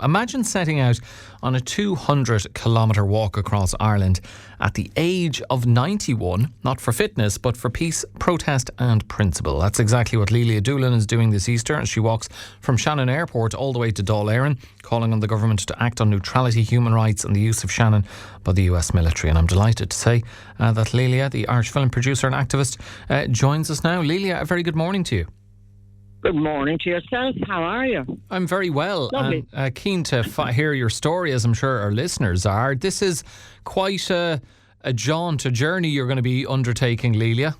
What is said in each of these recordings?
Imagine setting out on a 200-kilometre walk across Ireland at the age of 91, not for fitness, but for peace, protest and principle. That's exactly what Lelia Doolan is doing this Easter, as she walks from Shannon Airport all the way to Dáil Éireann, calling on the government to act on neutrality, human rights and the use of Shannon by the US military. And I'm delighted to say that Lelia, the Irish film producer and activist, joins us now. Lelia, a very good morning to you. Good morning to yourself. How are you? I'm very well. Lovely. And keen to hear your story, as I'm sure our listeners are. This is quite a jaunt, a journey you're going to be undertaking, Lelia.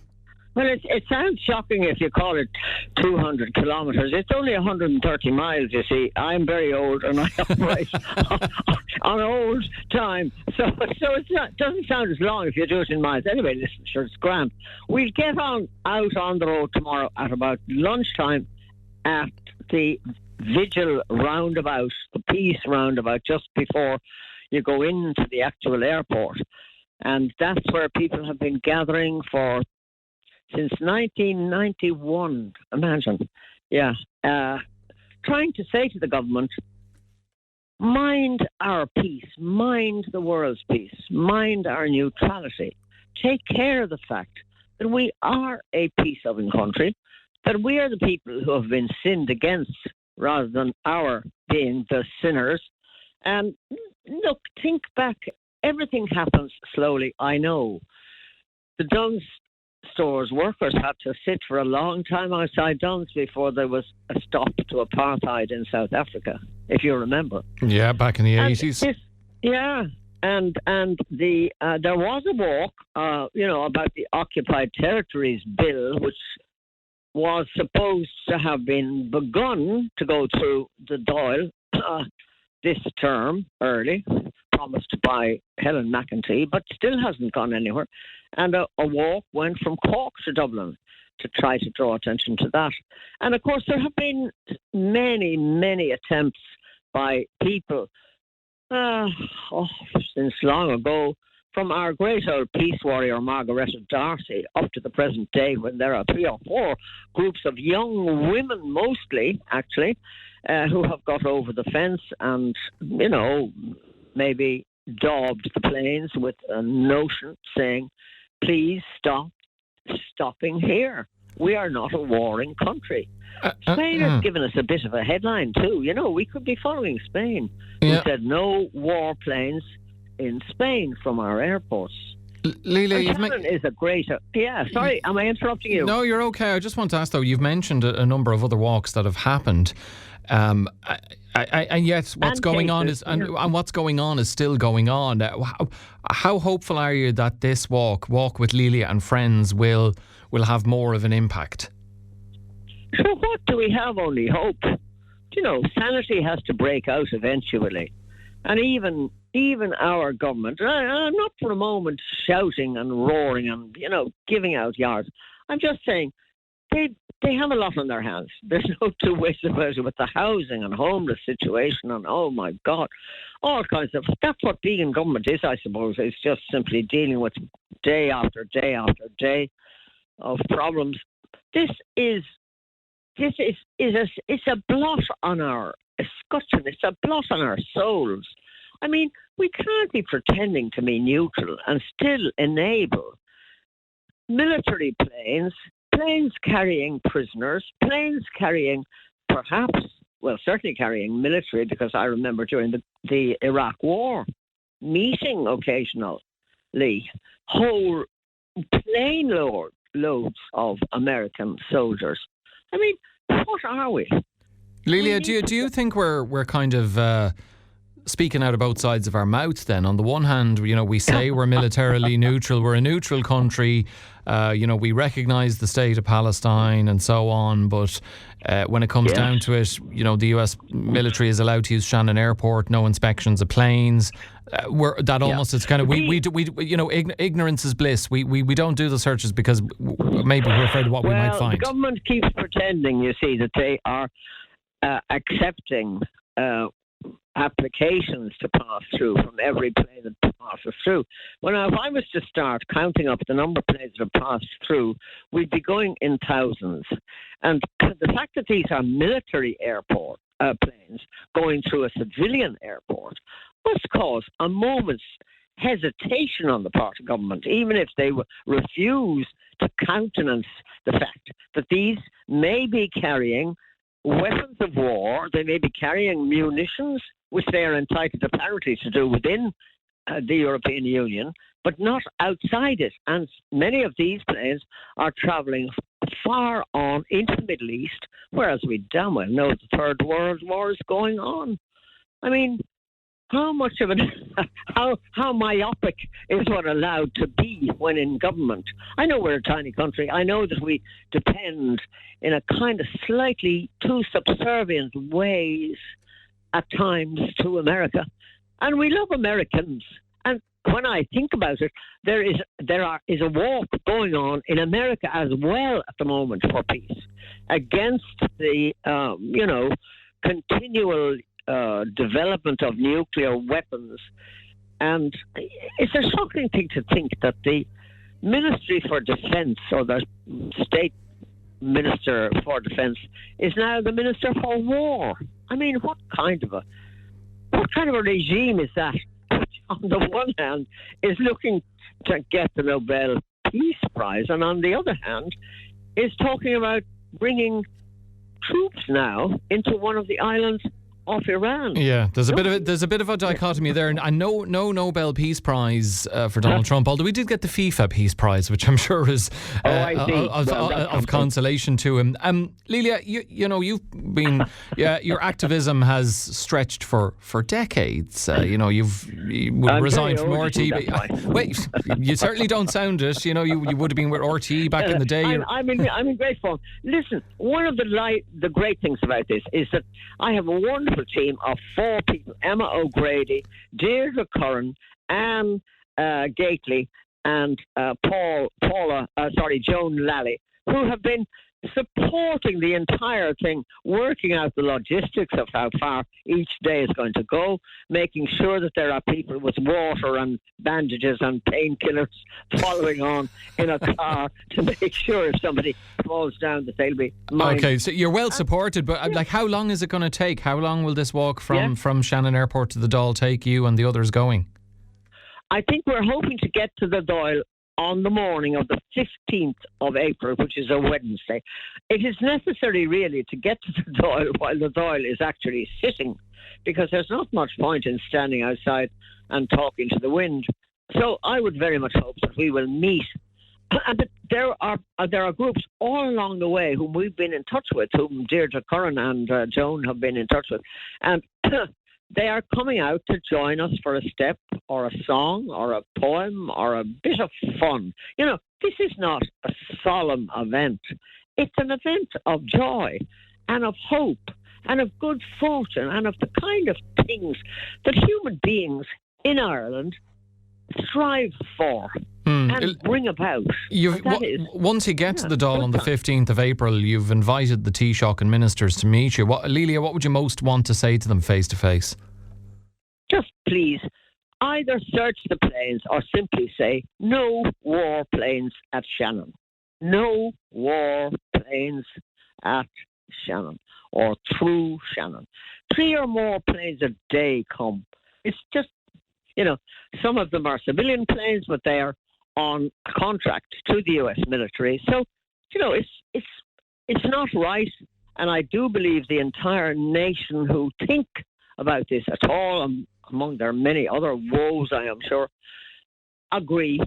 Well, it sounds shocking if you call it 200 kilometres. It's only 130 miles, you see. I'm very old and I operate on old time. So it doesn't sound as long if you do it in miles. Anyway, listen, sure, it's grand. We'll get out on the road tomorrow at about lunchtime at the Vigil roundabout, the Peace roundabout, just before you go into the actual airport. And that's where people have been gathering since 1991, imagine. Yeah. Trying to say to the government, mind our peace, mind the world's peace, mind our neutrality. Take care of the fact that we are a peace-loving country, that we are the people who have been sinned against rather than our being the sinners. And look, think back. Everything happens slowly, I know. The Dunn's stores workers had to sit for a long time outside Dunn's before there was a stop to apartheid in South Africa, if you remember. Yeah, back in the 80s. And there was a walk, about the Occupied Territories Bill, which was supposed to have been begun to go through the Dáil this term early, promised by Helen McEntee, but still hasn't gone anywhere. And a walk went from Cork to Dublin to try to draw attention to that. And of course, there have been many, many attempts by people since long ago, from our great old peace warrior Margaretta D'Arcy up to the present day, when there are 3 or 4 groups of young women, mostly actually, who have got over the fence and, maybe daubed the planes with a notion saying, please stopping here. We are not a warring country. Spain has given us a bit of a headline too. We could be following Spain. Yeah. We said no warplanes in Spain from our airports. Lelia, Shannon is a great... sorry, am I interrupting you? No, you're okay. I just want to ask, though, you've mentioned a number of other walks that have happened. And yet what's going on is still going on. How hopeful are you that this walk with Lelia and friends will have more of an impact? So what do we have? Only hope. Sanity has to break out eventually. And even our government, I'm not for a moment shouting and roaring and, giving out yards. I'm just saying they have a lot on their hands. There's no two ways about it, with the housing and homeless situation and, oh my God, all kinds of... That's what being in government is, I suppose. It's just simply dealing with day after day after day of problems. It's a blot on our escutcheon. It's a blot on our souls. I mean, we can't be pretending to be neutral and still enable military planes carrying prisoners, planes carrying certainly carrying military, because I remember during the Iraq War, meeting occasionally whole plane loads of American soldiers. I mean, what are we? Lelia, do you think we're kind of speaking out of both sides of our mouths then? On the one hand, we say we're militarily neutral, we're a neutral country, we recognise the state of Palestine and so on, but when it comes down to it, the US military is allowed to use Shannon Airport, no inspections of planes. It's kind of ignorance is bliss. We don't do the searches because maybe we're afraid of what we might find. The government keeps pretending, you see, that they are accepting applications to pass through from every plane that passes through. Well, now, if I was to start counting up the number of planes that have passed through, we'd be going in thousands. And the fact that these are military airport planes going through a civilian airport must cause a moment's hesitation on the part of government, even if they refuse to countenance the fact that these may be carrying weapons of war, they may be carrying munitions, which they are entitled apparently to do within the European Union, but not outside it. And many of these planes are travelling far on into the Middle East, whereas we damn well know the Third World War is going on. I mean, how much of it, how myopic is one allowed to be when in government? I know we're a tiny country. I know that we depend in a kind of slightly too subservient ways at times to America. And we love Americans. And when I think about it, there is a walk going on in America as well at the moment for peace against the, continual development of nuclear weapons. And it's a shocking thing to think that the Ministry for Defence, or the State Minister for Defence, is now the Minister for War. I mean, what kind of a regime is that? Which, on the one hand, is looking to get the Nobel Peace Prize, and on the other hand, is talking about bringing troops now into one of the islands of Iran. Yeah, there's a bit of a dichotomy there, and no Nobel Peace Prize for Donald Trump. Although we did get the FIFA Peace Prize, which I'm sure is of consolation to him. Lelia, you've been your activism has stretched for decades. You've resigned from RT. Wait, you certainly don't sound it. You would have been with RT back in the day. I'm in great form. Listen, one of the great things about this is that I have a wonderful team of 4 people: Emma O'Grady, Deirdre Curran, Anne Gately, and Joan Lally, who have been supporting the entire thing, working out the logistics of how far each day is going to go, making sure that there are people with water and bandages and painkillers following on in a car to make sure if somebody falls down that they'll be minded. Okay, so you're well supported, but how long is it going to take? How long will this walk from Shannon Airport to the Dáil take you and the others going? I think we're hoping to get to the Dáil on the morning of the 15th of April, which is a Wednesday. It is necessary, really, to get to the Dáil while the Dáil is actually sitting, because there's not much point in standing outside and talking to the wind. So I would very much hope that we will meet. But there are groups all along the way whom we've been in touch with, whom Deirdre Curran and Joan have been in touch with. And they are coming out to join us for a step or a song or a poem or a bit of fun. This is not a solemn event. It's an event of joy and of hope and of good fortune and of the kind of things that human beings in Ireland strive for and bring about. Once you get to the Dáil on the 15th of April, you've invited the Taoiseach and ministers to meet you. Lelia, what would you most want to say to them face to face? Just please, either search the planes or simply say, no war planes at Shannon. No war planes at Shannon or through Shannon. 3 or more planes a day come. It's just, some of them are civilian planes, but they are on contract to the US military. So, it's not right. And I do believe the entire nation who think about this at all, among their many other woes, I am sure, agree.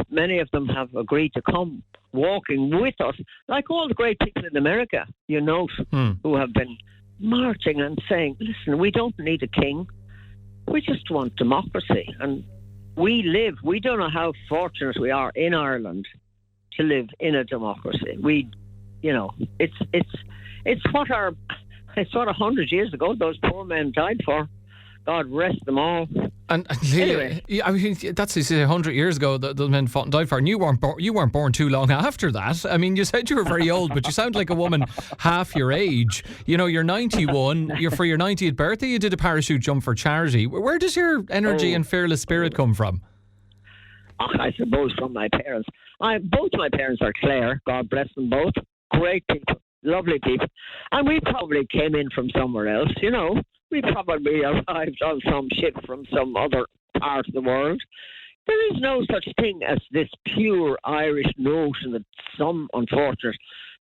Many of them have agreed to come walking with us, like all the great people in America, who have been marching and saying, listen, we don't need a king. We just want democracy. And we don't know how fortunate we are in Ireland to live in a democracy. It's what 100 years ago those poor men died for. God rest them all. And Anyway. I mean, that's 100 years ago that the men fought and died for, and you weren't born too long after that. I mean, you said you were very old, but you sound like a woman half your age. You know, you're 91. You're for your 90th birthday. You did a parachute jump for charity. Where does your energy and fearless spirit come from? I suppose from my parents. Both my parents are Clare. God bless them both. Great people, lovely people, and we probably came in from somewhere else. You know. We probably arrived on some ship from some other part of the world. There is no such thing as this pure Irish notion that some unfortunate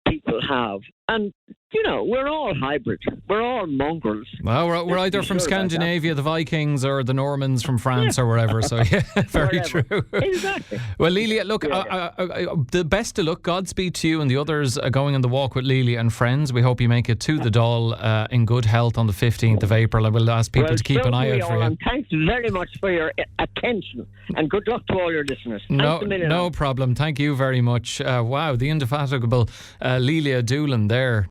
people have. And, you know, we're all hybrid. We're all mongrels. Well, we're either from Scandinavia, the Vikings, or the Normans from France or wherever. So, yeah, very true. Exactly. Well, Lelia, look, the best of luck. Godspeed to you and the others going on the walk with Lelia and friends. We hope you make it to the Dáil in good health on the 15th of April. And we'll ask people to keep an eye out for you. And thanks very much for your attention. And good luck to all your listeners. No problem. Thank you very much. Wow, the indefatigable Lelia Doolan there